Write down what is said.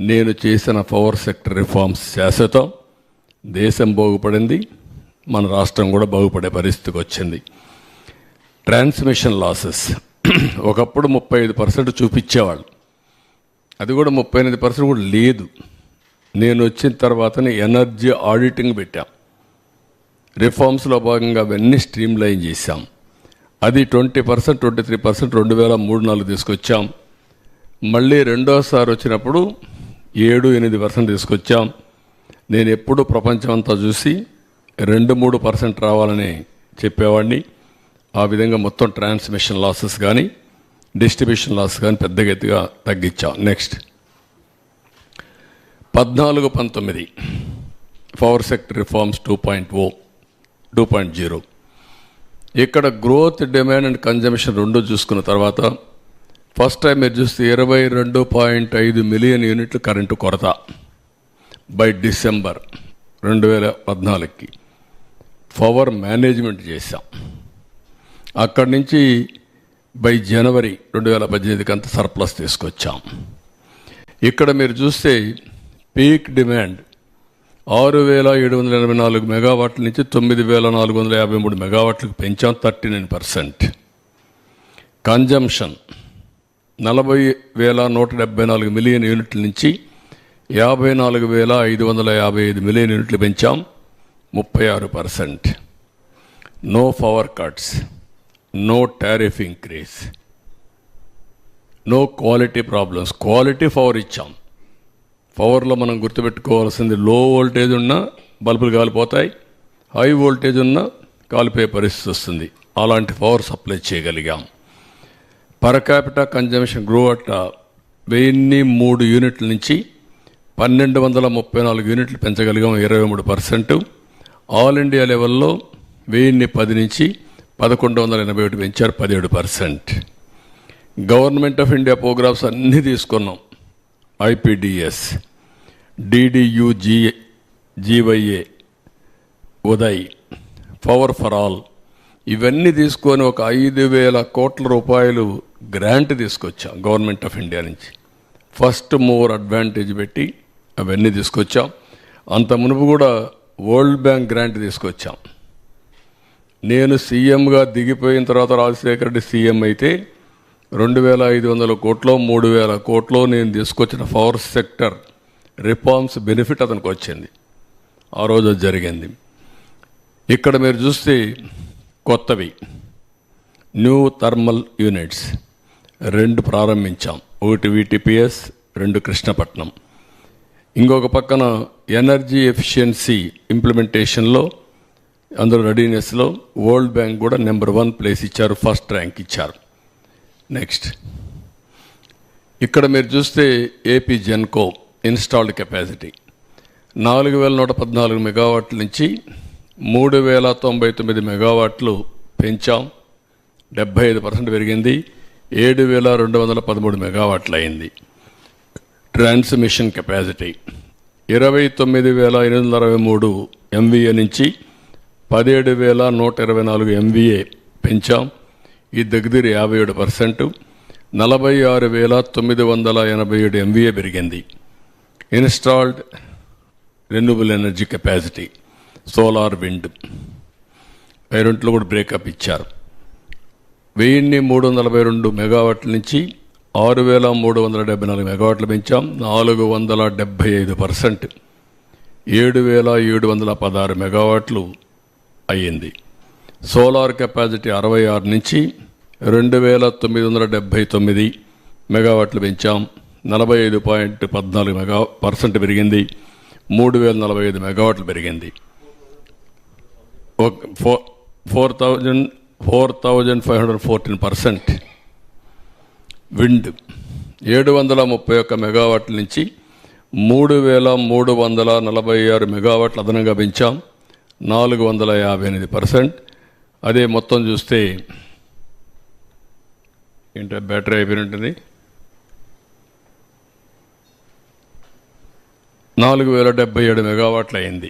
నేను చేసిన power sector reforms శాశ్వతం, దేశం బాగుపడింది, మన రాష్ట్రం కూడా బాగుపడే పరిస్థితికి వచ్చింది. ట్రాన్స్మిషన్ లాసెస్ ఒకప్పుడు 35% చూపించేవాళ్ళు, అది కూడా 38% కూడా లేదు. నేను వచ్చిన తర్వాతనే ఎనర్జీ ఆడిటింగ్ పెట్టాం. రిఫార్మ్స్లో భాగంగా అవన్నీ స్ట్రీమ్ లైన్ చేశాం. అది 20%, 23% 2003-04 తీసుకొచ్చాం. మళ్ళీ రెండోసారి వచ్చినప్పుడు 7-8% తీసుకొచ్చాం. నేను ఎప్పుడు ప్రపంచం అంతా చూసి 2-3% రావాలని చెప్పేవాడిని. ఆ విధంగా మొత్తం ట్రాన్స్మిషన్ లాసెస్ కానీ డిస్ట్రిబ్యూషన్ లాస్ కానీ పెద్ద గతిగా తగ్గించాం. Next 14-19 power sector reforms 2.0. ఇక్కడ గ్రోత్, డిమాండ్ అండ్ కన్జంప్షన్ రెండు చూసుకున్న తర్వాత ఫస్ట్ టైం మీరు చూస్తే 22.5 మిలియన్ యూనిట్లు కరెంటు కొరత బై డిసెంబర్ 2014కి పవర్ మేనేజ్మెంట్ చేశాం. అక్కడి నుంచి బై జనవరి 2018కి అంత సర్ప్లస్ తీసుకొచ్చాం. ఇక్కడ మీరు చూస్తే పీక్ డిమాండ్ 6,784 మెగావాట్ల నుంచి 9,453 మెగావాట్లకు పెంచాం, 39%. కన్జంప్షన్ 40,174 మిలియన్ యూనిట్ల నుంచి 54,555 మిలియన్ యూనిట్లు పెంచాం, 36%. No power cuts, no tariff increase, no quality problems. Quality power ఇచ్చాం. పవర్లో మనం గుర్తుపెట్టుకోవాల్సింది, లో వోల్టేజ్ ఉన్నా బల్బులు కాలిపోతాయి, హై వోల్టేజ్ ఉన్నా కాలిపోయే పరిస్థితి వస్తుంది. అలాంటి పవర్ సప్లై చేయగలిగాం. Per capital consumption grow at 1003 యూనిట్ల నుంచి 1,234 యూనిట్లు పెంచగలిగాం, 23%. ఆల్ ఇండియా లెవెల్లో 1010 నుంచి 1,181 పెంచారు, 17%. గవర్నమెంట్ ఆఫ్ ఇండియా ప్రోగ్రామ్స్ అన్నీ తీసుకున్నాం. ఐపీడిఎస్, డిడియు, జీవైఏ, ఉదయ్, పవర్ ఫర్ ఆల్, ఇవన్నీ తీసుకొని ఒక 5,000 కోట్ల రూపాయలు గ్రాంట్ తీసుకొచ్చాం గవర్నమెంట్ ఆఫ్ ఇండియా నుంచి. ఫస్ట్ మూవర్ అడ్వాంటేజ్ పెట్టి అవన్నీ తీసుకొచ్చాం. అంత మునుపు కూడా వరల్డ్ బ్యాంక్ గ్రాంట్ తీసుకొచ్చాం. నేను సీఎంగా దిగిపోయిన తర్వాత రాజశేఖర రెడ్డి సీఎం అయితే 2,500 కోట్లో 3,000 కోట్లో నేను తీసుకొచ్చిన పవర్ సెక్టర్ రిఫార్మ్స్ బెనిఫిట్ అతనికి వచ్చింది. ఆ రోజు జరిగింది. ఇక్కడ మీరు చూస్తే కొత్తవి న్యూ థర్మల్ యూనిట్స్ 2 ప్రారంభించాం. ఒకటి VTPS, 2 కృష్ణపట్నం. ఇంకొక పక్కన ఎనర్జీ ఎఫిషియన్సీ ఇంప్లిమెంటేషన్లో, అందులో రెడీనెస్లో వరల్డ్ బ్యాంక్ కూడా నెంబర్ 1 ప్లేస్ ఇచ్చారు, ఫస్ట్ ర్యాంక్ ఇచ్చారు. నెక్స్ట్ ఇక్కడ మీరు చూస్తే ఏపీ జెన్కో ఇన్స్టాల్డ్ కెపాసిటీ 4,114 మెగావాట్ల నుంచి 3,099 మెగావాట్లు పెంచాం, 75% పెరిగింది, 7,213 మెగావాట్లు అయింది. ట్రాన్స్మిషన్ కెపాసిటీ 29,863 MVA నుంచి 17,124 MVA పెంచాం, ఈ దగ్గర 57%. 46,987 MVA పెరిగింది. Installed renewable energy capacity solar, wind, రెంట్లో కూడా బ్రేకప్ ఇచ్చారు. 1,342 మెగావాట్ల నుంచి 6,374 మెగావాట్లు పెంచాం, 475%. 7,716 మెగావాట్లు అయ్యింది. సోలార్ కెపాసిటీ 66 నుంచి 2,979 మెగావాట్లు పెంచాం, 45.14% పెరిగింది, 3,045 మెగావాట్లు పెరిగింది. 4,514%. విండ్ 731 మెగావాట్ల నుంచి 3,346 మెగావాట్లు అదనంగా పెంచాం, 458%. అదే మొత్తం చూస్తే ఏంటో బ్యాటరీ అయిపోయినట్టుంది, 4,077 మెగావాట్లు అయింది.